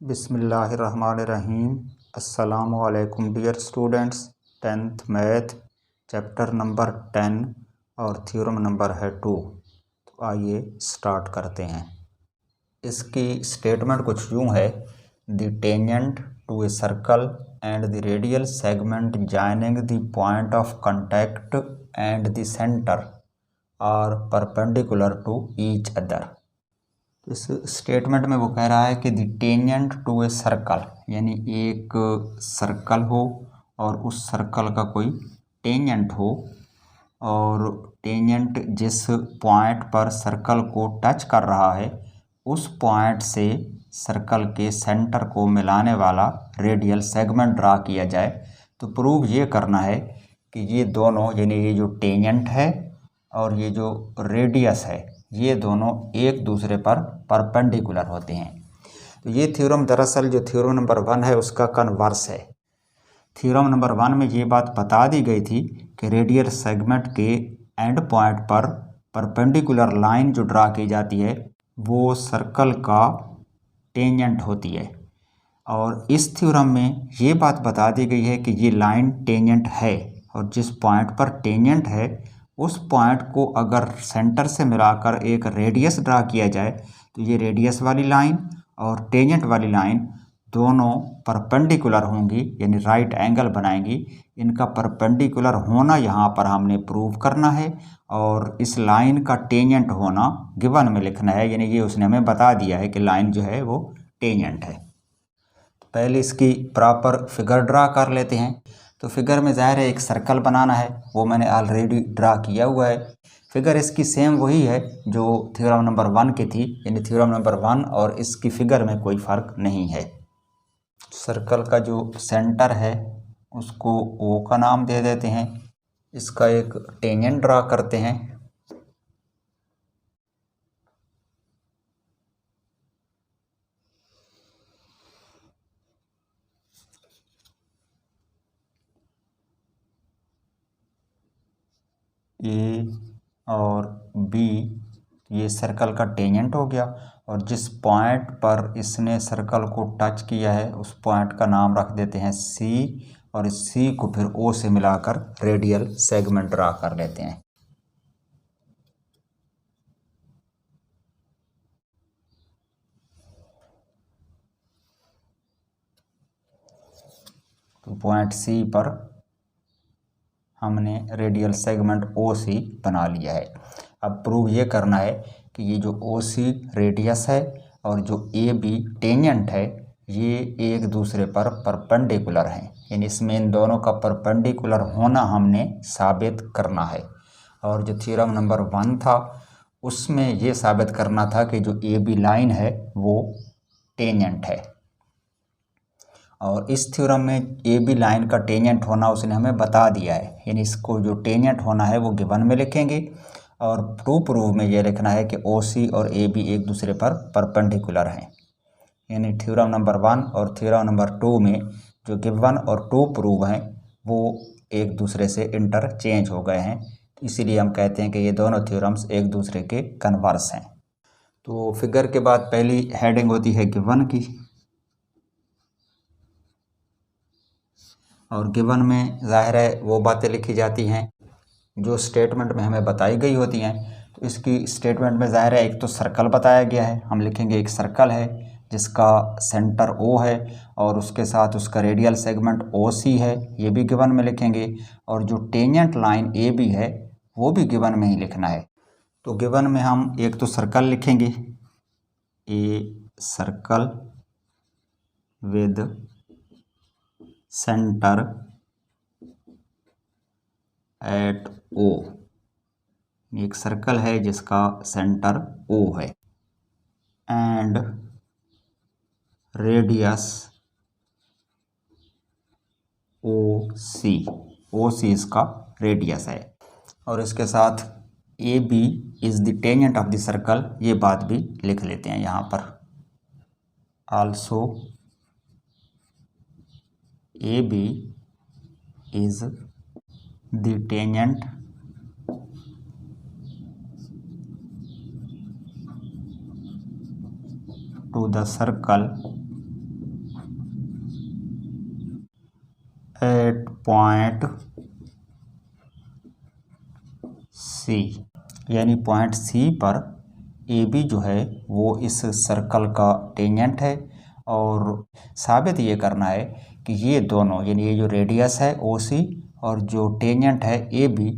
बिस्मिल्लाहिर्रहमानिर्रहीम। अस्सलामुअलैकुम dear students. 10th math chapter number 10 और थ्योरम नंबर है 2। तो आइए स्टार्ट करते हैं। इसकी स्टेटमेंट कुछ यूँ है, the tangent to a circle and the radial segment joining the point of contact and the centre are perpendicular to each other. इस स्टेटमेंट में वो कह रहा है कि the tangent to a circle, यानी एक सर्कल हो और उस सर्कल का कोई टेंजेंट हो, और टेंजेंट जिस पॉइंट पर सर्कल को टच कर रहा है उस पॉइंट से सर्कल के सेंटर को मिलाने वाला रेडियल सेगमेंट ड्रा किया जाए। तो प्रूव ये करना है कि ये दोनों, यानी ये जो टेंजेंट है और ये जो रेडियस है, ये दोनों एक दूसरे पर परपेंडिकुलर होते हैं। तो ये थ्योरम दरअसल जो थ्योरम नंबर 1 है उसका कन्वर्स है। थ्योरम नंबर 1 में ये बात बता दी गई थी कि रेडियल सेगमेंट के एंड पॉइंट पर परपेंडिकुलर लाइन जो ड्रा की जाती है वो सर्कल का टेंजेंट होती है, और इस थ्योरम में ये बात बता दी गई है कि ये लाइन टेंजेंट है, और जिस पॉइंट पर टेंजेंट है उस पॉइंट को अगर सेंटर से मिलाकर एक रेडियस ड्रा किया जाए तो ये रेडियस वाली लाइन और टेंजेंट वाली लाइन दोनों परपेंडिकुलर होंगी, यानी राइट एंगल बनाएंगी। इनका परपेंडिकुलर होना यहाँ पर हमने प्रूव करना है, और इस लाइन का टेंजेंट होना गिवन में लिखना है, यानी ये उसने हमें बता दिया है कि लाइन जो है वो टेंजेंट है। पहले इसकी प्रॉपर फिगर ड्रा कर लेते हैं। तो फिगर में ज़ाहिर है एक सर्कल बनाना है, वो मैंने ऑलरेडी ड्रा किया हुआ है। फिगर इसकी सेम वही है जो थ्योरम नंबर 1 की थी, यानी थ्योरम नंबर 1 और इसकी फिगर में कोई फ़र्क नहीं है। सर्कल का जो सेंटर है उसको ओ का नाम दे देते हैं। इसका एक टेंजेंट ड्रा करते हैं। ए और बी ये सर्कल का टेंजेंट हो गया, और जिस पॉइंट पर इसने सर्कल को टच किया है उस पॉइंट का नाम रख देते हैं सी, और इस सी को फिर ओ से मिलाकर रेडियल सेगमेंट ड्रा कर लेते हैं। तो पॉइंट सी पर हमने रेडियल सेगमेंट ओ सी बना लिया है। अब प्रूव ये करना है कि ये जो ओ सी रेडियस है और जो ए बी टेंजेंट है ये एक दूसरे पर परपेंडिकुलर हैं, यानी इसमें इन दोनों का परपेंडिकुलर होना हमने साबित करना है। और जो थ्योरम नंबर 1 था उसमें ये साबित करना था कि जो ए बी लाइन है वो टेंजेंट है, और इस थ्योरम में ए बी लाइन का टेंजेंट होना उसने हमें बता दिया है, यानी इसको जो टेंजेंट होना है वो गिवन में लिखेंगे, और प्रूफ में ये लिखना है कि ओ सी और ए बी एक दूसरे पर परपेंडिकुलर हैं। यानी थ्योरम नंबर 1 और थ्योरम नंबर 2 में जो गिवन और 2 प्रूव हैं वो एक दूसरे से इंटरचेंज हो गए हैं, इसीलिए हम कहते हैं कि ये दोनों थ्योरम्स एक दूसरे के कन्वर्स हैं। तो फिगर के बाद पहली हेडिंग होती है गिवन की, और गिवन में ज़ाहिर है वो बातें लिखी जाती हैं जो स्टेटमेंट में हमें बताई गई होती हैं। तो इसकी स्टेटमेंट में ज़ाहिर है एक तो सर्कल बताया गया है, हम लिखेंगे एक सर्कल है जिसका सेंटर ओ है और उसके साथ उसका रेडियल सेगमेंट ओ सी है, ये भी गिवन में लिखेंगे, और जो टेंजेंट लाइन ए बी है वो भी गिवन में ही लिखना है। तो गिवन में हम एक तो सर्कल लिखेंगे, A circle with center at O, एक सर्कल है जिसका सेंटर ओ है, एंड रेडियस ओ सी इसका रेडियस है, और इसके साथ A B is the tangent of the circle, ये बात भी लिख लेते हैं यहाँ पर। Also A B is the tangent to the circle at point C, यानी पॉइंट सी पर ए बी जो है वो इस सर्कल का टेंजेंट है। और साबित ये करना है कि ये दोनों, यानी ये जो रेडियस है ओ सी और जो टेंजेंट है ए बी,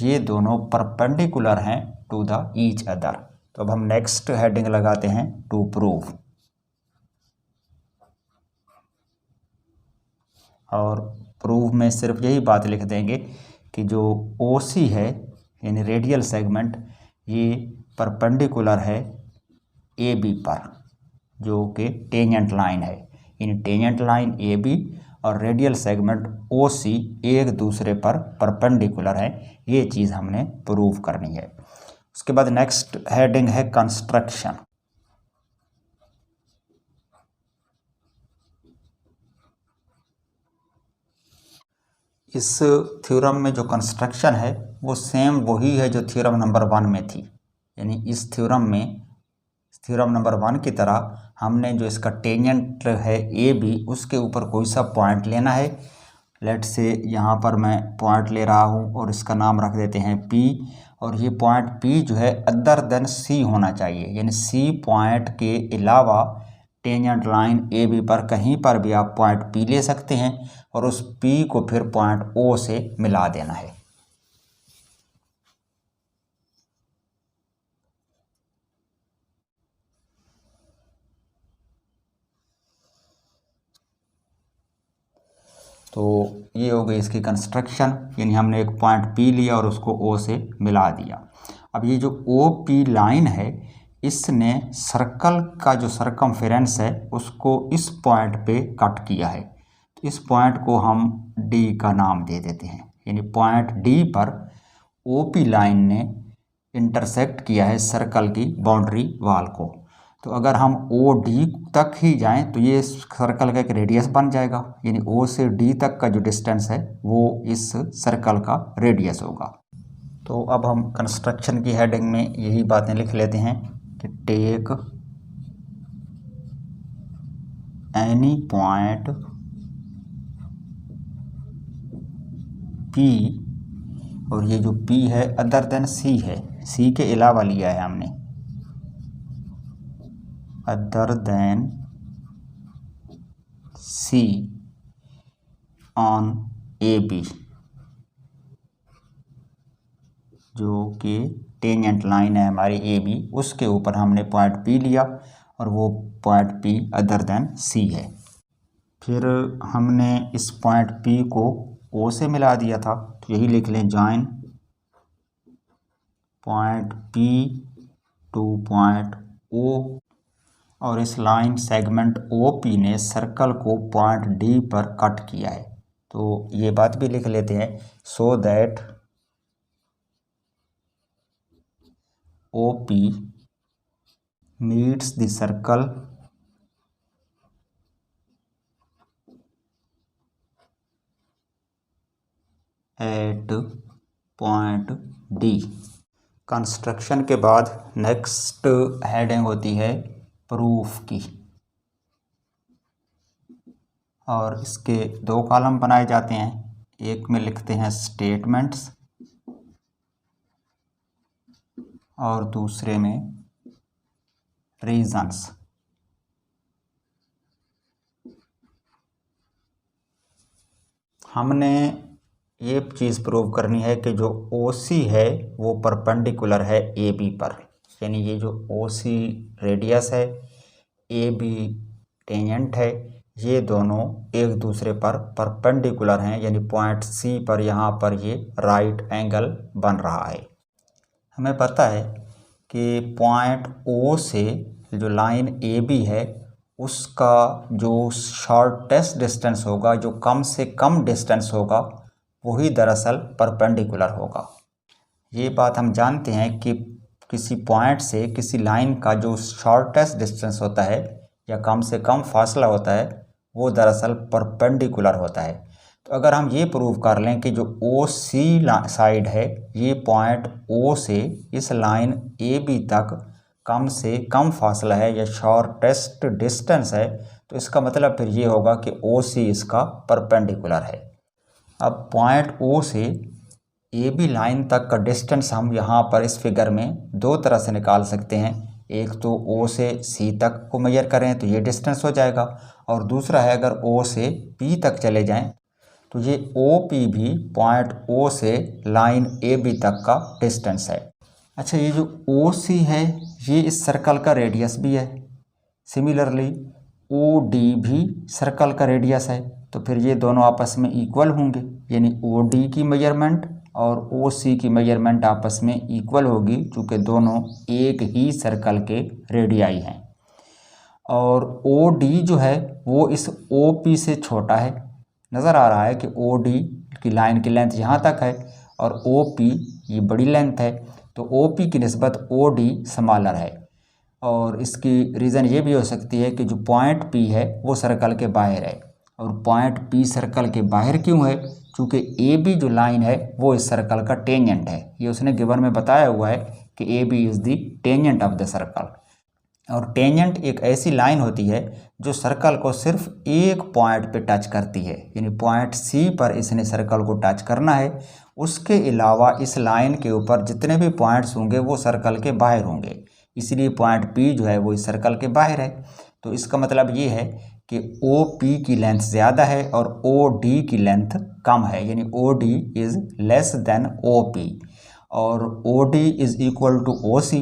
ये दोनों परपेंडिकुलर हैं टू द ईच अदर। तो अब हम नेक्स्ट हेडिंग लगाते हैं टू प्रूव। और प्रूव में सिर्फ यही बात लिख देंगे कि जो ओ सी है यानी रेडियल सेगमेंट, ये परपेंडिकुलर है ए बी पर, जो कि टेंजेंट लाइन है। यानी टेंजेंट लाइन ए बी और रेडियल सेगमेंट ओ सी एक दूसरे पर परपेंडिकुलर है। ये चीज़ हमने प्रूव करनी है। उसके बाद नेक्स्ट हेडिंग है कंस्ट्रक्शन। इस थ्योरम में जो कंस्ट्रक्शन है वो सेम वही है जो थ्योरम नंबर 1 में थी। यानी इस थ्योरम में, थ्योरम नंबर 1 की तरह हमने जो इसका टेंजेंट है ए बी, उसके ऊपर कोई सा पॉइंट लेना है। लेट से यहाँ पर मैं पॉइंट ले रहा हूँ और इसका नाम रख देते हैं पी। और ये पॉइंट पी जो है अदर देन सी होना चाहिए, यानी सी पॉइंट के अलावा टेंजेंट लाइन ए बी पर कहीं पर भी आप पॉइंट पी ले सकते हैं और उस पी को फिर पॉइंट ओ से मिला देना है। तो ये हो गई इसकी कंस्ट्रक्शन, यानी हमने एक पॉइंट पी लिया और उसको ओ से मिला दिया। अब ये जो ओ पी लाइन है, इसने सर्कल का जो सरकमफेरेंस है उसको इस पॉइंट पे कट किया है। तो इस पॉइंट को हम डी का नाम दे देते हैं। यानी पॉइंट डी पर ओ पी लाइन ने इंटरसेक्ट किया है सर्कल की बाउंड्री वाल को। तो अगर हम ओ डी तक ही जाएं तो ये सर्कल का एक रेडियस बन जाएगा। यानी ओ से डी तक का जो डिस्टेंस है वो इस सर्कल का रेडियस होगा। तो अब हम कंस्ट्रक्शन की हेडिंग में यही बातें लिख लेते हैं कि टेक एनी पॉइंट पी, और ये जो पी है अदर देन सी है, सी के अलावा लिया है हमने, other than C on A B, जो कि टेंजेंट लाइन है हमारी ए बी, उसके ऊपर हमने पॉइंट पी लिया और वो पॉइंट पी अदर देन सी है। फिर हमने इस पॉइंट पी को ओ से मिला दिया था, तो यही लिख लें join point P to point O. और इस लाइन सेगमेंट ओ पी ने सर्कल को पॉइंट डी पर कट किया है। तो ये बात भी लिख लेते हैं, so that O P meets the circle at point D. Construction के बाद नेक्स्ट हेडिंग होती है प्रूफ की, और इसके 2 कॉलम बनाए जाते हैं। एक में लिखते हैं स्टेटमेंट्स और दूसरे में रीजंस। हमने ये चीज़ प्रूव करनी है कि जो ओ सी है वो परपेंडिकुलर है ए बी पर। यानी ये जो ओ सी रेडियस है, ए बी टेंजेंट है, ये दोनों एक दूसरे पर परपेंडिकुलर हैं। यानी पॉइंट सी पर यहाँ पर ये राइट एंगल बन रहा है। हमें पता है कि पॉइंट ओ से जो लाइन ए बी है उसका जो शॉर्टेस्ट डिस्टेंस होगा, जो कम से कम डिस्टेंस होगा, वही दरअसल परपेंडिकुलर होगा। ये बात हम जानते हैं कि किसी पॉइंट से किसी लाइन का जो शॉर्टेस्ट डिस्टेंस होता है या कम से कम फासला होता है वो दरअसल परपेंडिकुलर होता है। तो अगर हम ये प्रूव कर लें कि जो ओ सी साइड है ये पॉइंट ओ से इस लाइन ए बी तक कम से कम फासला है या शॉर्टेस्ट डिस्टेंस है, तो इसका मतलब फिर ये होगा कि ओ सी इसका परपेंडिकुलर है। अब पॉइंट ओ से ए बी लाइन तक का डिस्टेंस हम यहाँ पर इस फिगर में दो तरह से निकाल सकते हैं। एक तो ओ से सी तक को मेजर करें तो ये डिस्टेंस हो जाएगा, और दूसरा है अगर ओ से पी तक चले जाएं तो ये ओ पी भी पॉइंट ओ से लाइन ए बी तक का डिस्टेंस है। अच्छा, ये जो ओ सी है ये इस सर्कल का रेडियस भी है। सिमिलरली ओ डी भी सर्कल का रेडियस है, तो फिर ये दोनों आपस में इक्वल होंगे, यानी ओ डी की मेजरमेंट और ओ सी की मेजरमेंट आपस में इक्वल होगी, चूँकि दोनों एक ही सर्कल के रेडियाई हैं। और ओ डी जो है वो इस ओ पी से छोटा है। नज़र आ रहा है कि ओ डी की लाइन की लेंथ यहाँ तक है और ओ पी ये बड़ी लेंथ है, तो ओ पी की निस्बत ओ डी स्मॉलर है। और इसकी रीज़न ये भी हो सकती है कि जो पॉइंट पी है वो सर्कल के बाहर है, और पॉइंट पी सर्कल के बाहर क्यों है? क्योंकि ए बी जो लाइन है वो इस सर्कल का टेंजेंट है। ये उसने गिवन में बताया हुआ है कि A B is the tangent of the circle. और टेंजेंट एक ऐसी लाइन होती है जो सर्कल को सिर्फ एक पॉइंट पे टच करती है, यानी पॉइंट सी पर इसने सर्कल को टच करना है, उसके अलावा इस लाइन के ऊपर जितने भी पॉइंट्स होंगे वो सर्कल के बाहर होंगे। इसलिए पॉइंट पी जो है वो इस सर्कल के बाहर है। तो इसका मतलब ये है कि ओ पी की लेंथ ज़्यादा है और ओ डी की लेंथ कम है, यानी O D is less than O P, और O D is equal to O C.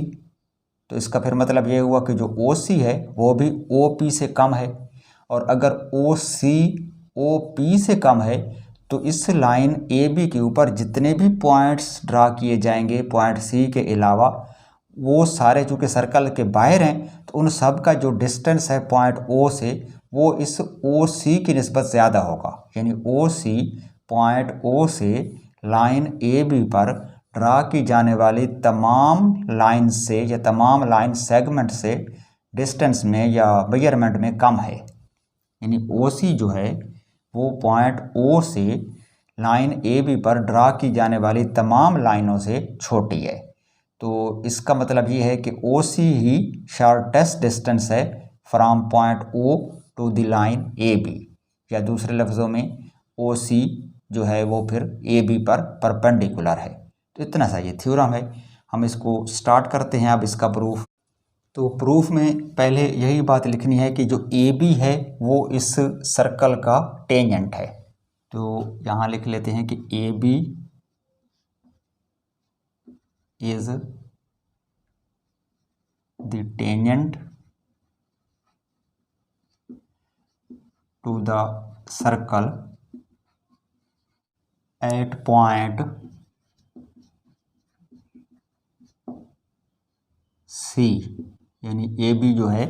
तो इसका फिर मतलब ये हुआ कि जो ओ सी है वो भी ओ पी से कम है, और अगर ओ सी ओ पी से कम है तो इस लाइन ए बी के ऊपर जितने भी पॉइंट्स ड्रा किए जाएंगे पॉइंट सी के अलावा, वो सारे चूँकि सर्कल के बाहर हैं, तो उन सब का जो डिस्टेंस है पॉइंट ओ से वो इस ओ सी की निस्बत ज़्यादा होगा, यानी ओ सी पॉइंट ओ से लाइन ए बी पर ड्रा की जाने वाली तमाम लाइन से या तमाम लाइन सेगमेंट से डिस्टेंस में या मेजरमेंट में कम है। यानी ओ सी जो है वो पॉइंट ओ से लाइन ए बी पर ड्रा की जाने वाली तमाम लाइनों से छोटी है। तो इसका मतलब ये है कि ओ सी ही शॉर्टेस्ट डिस्टेंस है from point O to the line A B, या दूसरे लफ्ज़ों में ओ सी जो है वो फिर ए बी पर परपेंडिकुलर है। तो इतना सा ये थ्योरम है। हम इसको स्टार्ट करते हैं अब इसका प्रूफ। तो प्रूफ में पहले यही बात लिखनी है कि जो ए बी है वो इस सर्कल का टेंजेंट है। तो यहाँ लिख लेते हैं कि A B is the tangent to the circle at point C, यानी ए बी जो है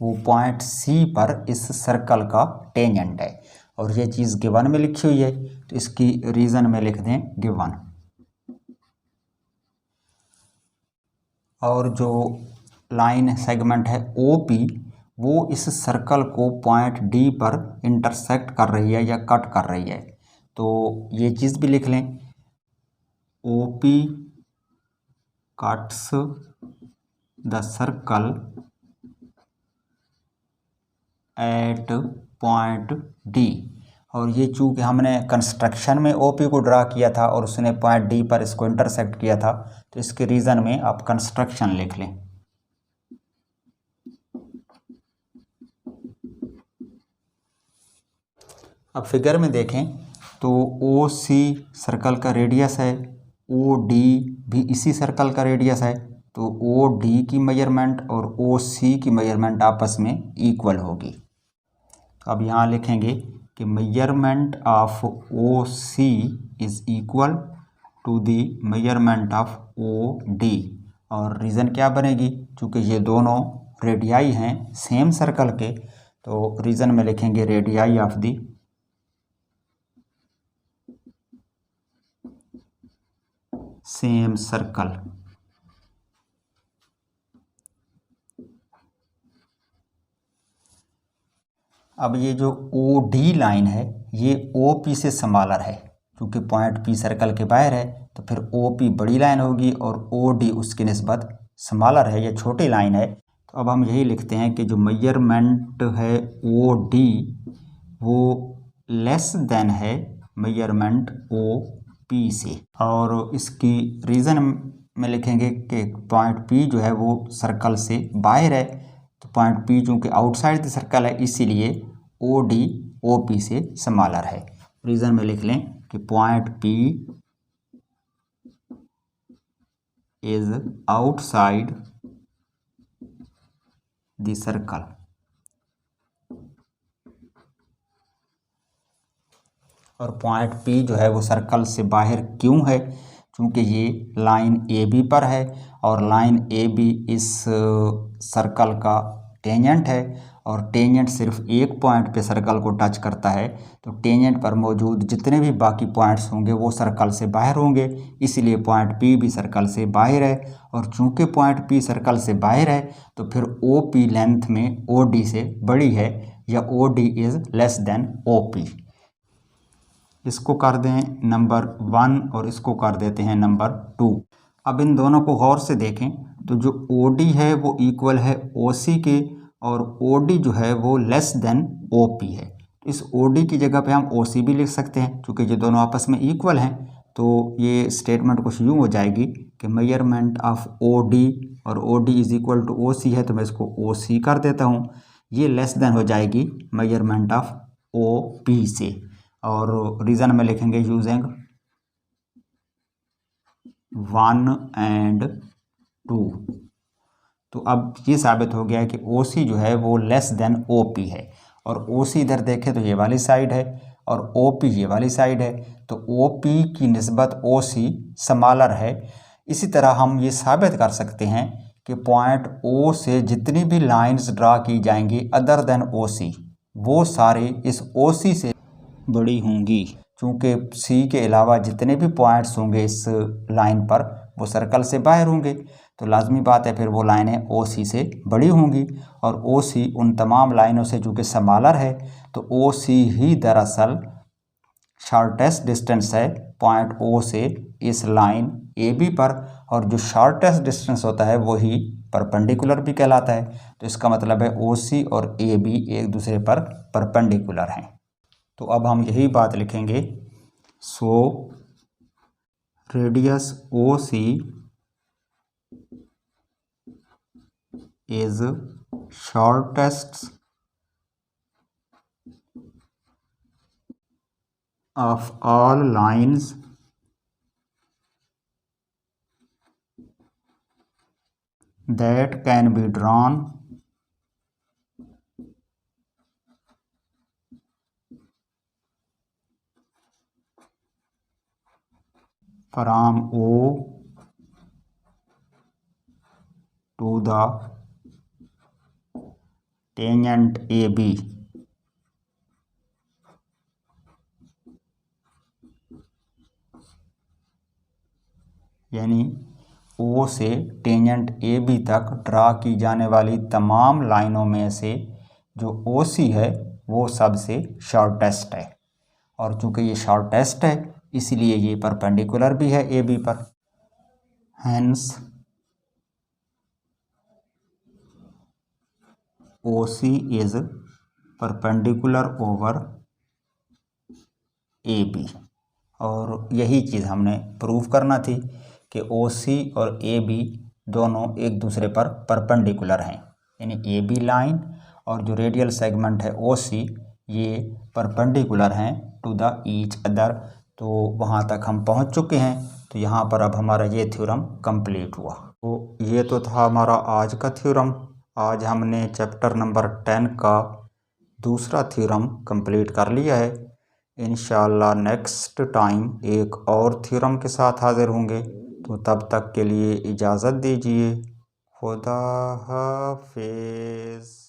वो पॉइंट सी पर इस सर्कल का टेंजेंट है। और ये चीज़ गिवन में लिखी हुई है, तो इसकी रीज़न में लिख दें गिवन। और जो लाइन सेगमेंट है ओ पी वो इस सर्कल को पॉइंट डी पर इंटरसेक्ट कर रही है या कट कर रही है। तो ये चीज़ भी लिख लें, O P cuts the circle at point D. और ये चूँकि हमने कंस्ट्रक्शन में ओ पी को ड्रा किया था और उसने पॉइंट डी पर इसको इंटरसेक्ट किया था, तो इसके रीज़न में आप कंस्ट्रक्शन लिख लें। अब फिगर में देखें तो ओ सी सर्कल का रेडियस है, ओ डी भी इसी सर्कल का रेडियस है, तो ओ डी की मेजरमेंट और ओ सी की मेजरमेंट आपस में इक्वल होगी। अब यहाँ लिखेंगे कि measurement of O C is equal to the measurement of O D. और रीज़न क्या बनेगी? चूँकि ये दोनों रेडियाई हैं सेम सर्कल के, तो रीज़न में लिखेंगे radii of the same circle. अब ये जो ओ डी लाइन है ये ओ पी से स्मॉलर है, क्योंकि पॉइंट पी सर्कल के बाहर है, तो फिर ओ पी बड़ी लाइन होगी और ओ डी उसकी निस्बत स्मॉलर है, ये छोटी लाइन है। तो अब हम यही लिखते हैं कि जो मेजरमेंट है ओ डी वो लेस देन है मेजरमेंट ओ पी से। और इसकी रीज़न में लिखेंगे कि पॉइंट पी जो है वो सर्कल से बाहर है, तो पॉइंट पी चूँकि आउटसाइड द सर्कल है इसीलिए ओ डी ओ पी से स्मॉलर है। रीज़न में लिख लें कि point P is outside the circle. और पॉइंट पी जो है वो सर्कल से बाहर क्यों है, क्योंकि ये लाइन ए बी पर है और लाइन ए बी इस सर्कल का टेंजेंट है और टेंजेंट सिर्फ एक पॉइंट पे सर्कल को टच करता है, तो टेंजेंट पर मौजूद जितने भी बाकी पॉइंट्स होंगे वो सर्कल से बाहर होंगे, इसलिए पॉइंट पी भी सर्कल से बाहर है। और चूंकि पॉइंट पी सर्कल से बाहर है तो फिर ओ पी लेंथ में ओ डी से बड़ी है या O D is less than O P. इसको कर दें नंबर 1 और इसको कर देते हैं नंबर 2। अब इन दोनों को गौर से देखें तो जो OD है वो इक्वल है OC के और OD जो है वो लेस देन OP है। इस OD की जगह पे हम OC भी लिख सकते हैं, क्योंकि ये दोनों आपस में इक्वल हैं। तो ये स्टेटमेंट कुछ यूँ हो जाएगी कि मेजरमेंट ऑफ OD और OD is equal to OC है, तो मैं इसको OC कर देता हूँ। ये लेस देन हो जाएगी मेजरमेंट ऑफ OP से। और रीज़न में लिखेंगे यूजिंग 1 and 2। तो अब ये साबित हो गया है कि OC जो है वो लेस देन OP है। और OC इधर देखें तो ये वाली साइड है और OP ये वाली साइड है, तो OP की निस्बत OC स्मॉलर है। इसी तरह हम ये साबित कर सकते हैं कि पॉइंट O से जितनी भी लाइंस ड्रा की जाएंगी अदर देन OC वो सारे इस OC से बड़ी होंगी, क्योंकि सी के अलावा जितने भी पॉइंट्स होंगे इस लाइन पर वो सर्कल से बाहर होंगे, तो लाजमी बात है फिर वो लाइनें ओ सी से बड़ी होंगी। और ओ सी उन तमाम लाइनों से चूँकि स्मॉलर है तो ओ सी ही दरअसल शॉर्टेस्ट डिस्टेंस है पॉइंट ओ से इस लाइन ए बी पर, और जो शॉर्टेस्ट डिस्टेंस होता है वही परपेंडिकुलर भी कहलाता है। तो इसका मतलब है ओ सी और ए बी एक दूसरे पर परपेंडिकुलर हैं। तो अब हम यही बात लिखेंगे, so radius O C is shortest of all lines that can be drawn from O to the tangent AB। यानी O से टेंजेंट AB तक ड्रा की जाने वाली तमाम लाइनों में से जो OC है वो सबसे शॉर्टेस्ट है, और चूँकि ये शॉर्टेस्ट है इसलिए ये परपेंडिकुलर भी है AB पर। Hence OC is perpendicular over AB। और यही चीज़ हमने प्रूव करना थी कि OC और AB दोनों एक दूसरे पर परपेंडिकुलर हैं, यानी AB लाइन और जो रेडियल सेगमेंट है OC ये परपेंडिकुलर हैं टू द ईच अदर। तो वहाँ तक हम पहुँच चुके हैं, तो यहाँ पर अब हमारा ये थ्योरम कंप्लीट हुआ। तो ये तो था हमारा आज का थ्योरम। आज हमने चैप्टर नंबर 10 का दूसरा थ्योरम कंप्लीट कर लिया है। इंशाल्लाह नेक्स्ट टाइम एक और थ्योरम के साथ हाजिर होंगे, तो तब तक के लिए इजाज़त दीजिए। खुदा हाफिज़।